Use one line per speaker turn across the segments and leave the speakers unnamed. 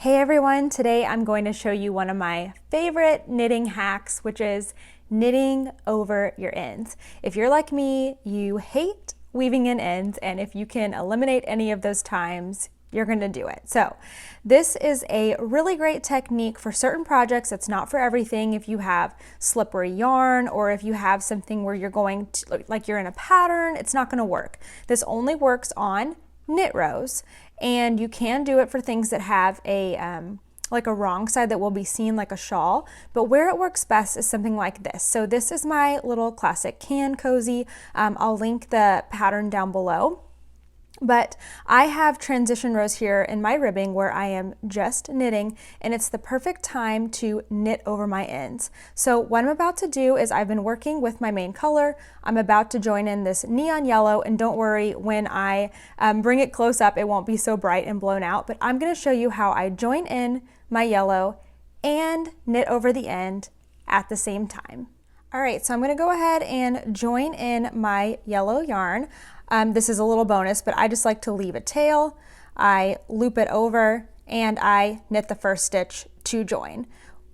Hey everyone, today I'm going to show you one of my favorite knitting hacks, which is knitting over your ends. If you're like me, you hate weaving in ends, and if you can eliminate any of those times, you're going to do it. So this is a really great technique for certain projects. It's not for everything. If you have slippery yarn or if you have something where you're going to, like you're in a pattern, it's not going to work. This only works on knit rows, and you can do it for things that have a like a wrong side that will be seen like a shawl, but where it works best is something like this. So this is my little classic can cozy. I'll link the pattern down below. But I have transition rows here in my ribbing where I am just knitting, and it's the perfect time to knit over my ends. So what I'm about to do is I've been working with my main color. I'm about to join in this neon yellow, and don't worry, when I bring it close up, it won't be so bright and blown out, but I'm going to show you how I join in my yellow and knit over the end at the same time. All right, so I'm going to go ahead and join in my yellow yarn. This is a little bonus, but I just like to leave a tail. I loop it over and I knit the first stitch to join.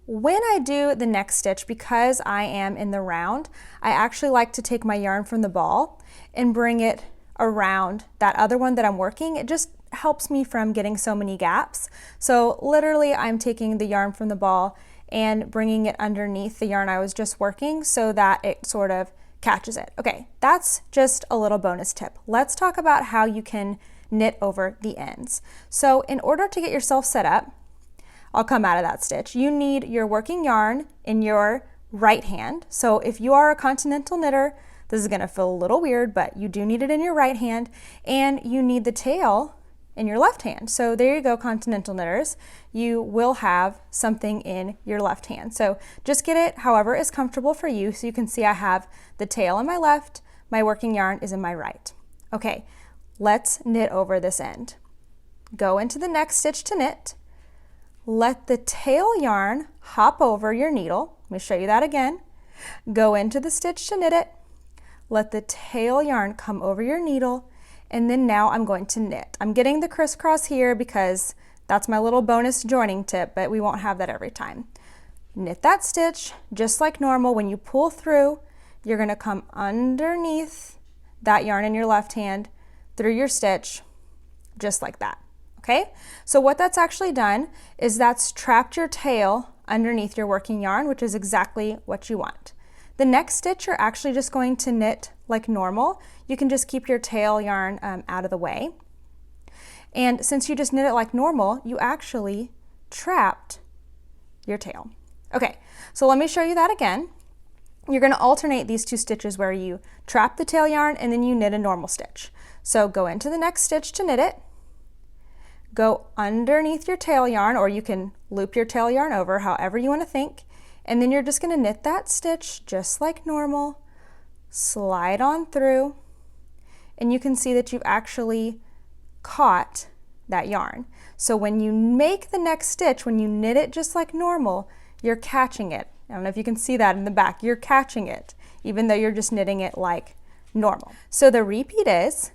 When I do the next stitch, because I am in the round, I actually like to take my yarn from the ball and bring it around that other one that I'm working. It just helps me from getting so many gaps. So literally I'm taking the yarn from the ball and bringing it underneath the yarn I was just working so that it sort of catches it. Okay, that's just a little bonus tip. Let's talk about how you can knit over the ends. So in order to get yourself set up, I'll come out of that stitch. You need your working yarn in your right hand. So if you are a Continental knitter, this is gonna feel a little weird, but you do need it in your right hand, and you need the tail in your left hand. So there you go, Continental knitters. You will have something in your left hand. So just get it however is comfortable for you. So you can see I have the tail in my left, my working yarn is in my right. Okay, let's knit over this end. Go into the next stitch to knit. Let the tail yarn hop over your needle. Let me show you that again. Go into the stitch to knit it. Let the tail yarn come over your needle, and then now I'm going to knit. I'm getting the crisscross here because that's my little bonus joining tip, but we won't have that every time. Knit that stitch just like normal. When you pull through, you're gonna come underneath that yarn in your left hand through your stitch, just like that, okay? So what that's actually done is that's trapped your tail underneath your working yarn, which is exactly what you want. The next stitch, you're actually just going to knit like normal. You can just keep your tail yarn out of the way. And since you just knit it like normal, you actually trapped your tail. Okay, so let me show you that again. You're going to alternate these two stitches where you trap the tail yarn and then you knit a normal stitch. So go into the next stitch to knit it. Go underneath your tail yarn, or you can loop your tail yarn over, however you want to think. And then you're just going to knit that stitch just like normal, slide on through, and you can see that you've actually caught that yarn. So when you make the next stitch, when you knit it just like normal, you're catching it. I don't know if you can see that in the back. You're catching it, even though you're just knitting it like normal. So the repeat is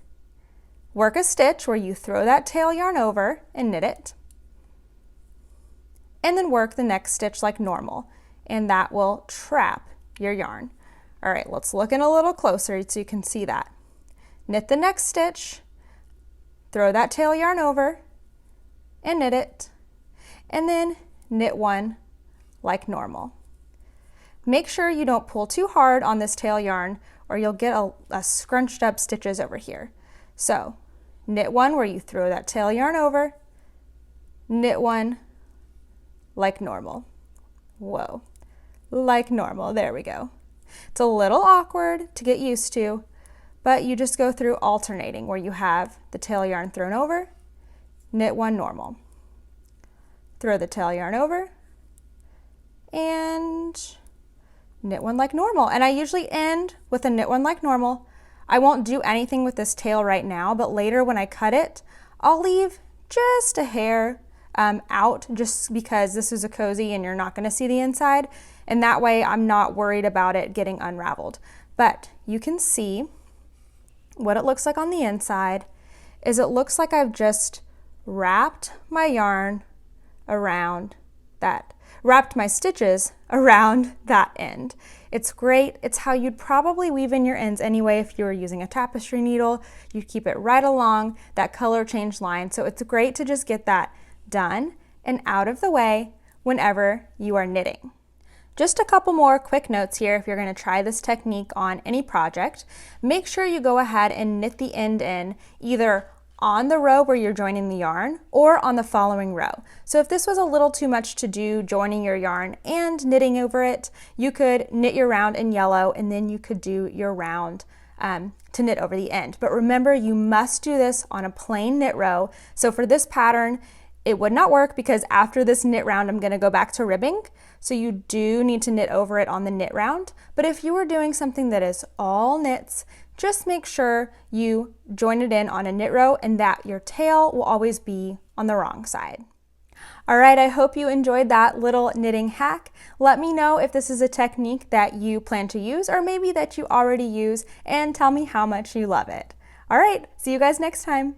work a stitch where you throw that tail yarn over and knit it, and then work the next stitch like normal, and that will trap your yarn. All right, let's look in a little closer so you can see that. Knit the next stitch, throw that tail yarn over and knit it, and then knit one like normal. Make sure you don't pull too hard on this tail yarn or you'll get a scrunched up stitches over here. So knit one where you throw that tail yarn over, knit one like normal. Whoa, like normal, there we go. It's a little awkward to get used to, but you just go through alternating where you have the tail yarn thrown over, knit one normal. Throw the tail yarn over, and knit one like normal. And I usually end with a knit one like normal. I won't do anything with this tail right now, but later when I cut it, I'll leave just a hair out, just because this is a cozy and you're not going to see the inside, and that way I'm not worried about it getting unraveled. But you can see what it looks like on the inside is it looks like I've just wrapped my yarn around that, wrapped my stitches around that end. It's great. It's how you'd probably weave in your ends anyway if you were using a tapestry needle. You'd keep it right along that color change line. So it's great to just get that done and out of the way whenever you are knitting. Just a couple more quick notes here if you're going to try this technique on any project. Make sure you go ahead and knit the end in either on the row where you're joining the yarn or on the following row. So if this was a little too much to do, joining your yarn and knitting over it, you could knit your round in yellow and then you could do your round to knit over the end. But remember, you must do this on a plain knit row. So for this pattern, it would not work because after this knit round, I'm going to go back to ribbing. So you do need to knit over it on the knit round. But if you were doing something that is all knits, just make sure you join it in on a knit row and that your tail will always be on the wrong side. All right, I hope you enjoyed that little knitting hack. Let me know if this is a technique that you plan to use or maybe that you already use, and tell me how much you love it. All right, see you guys next time.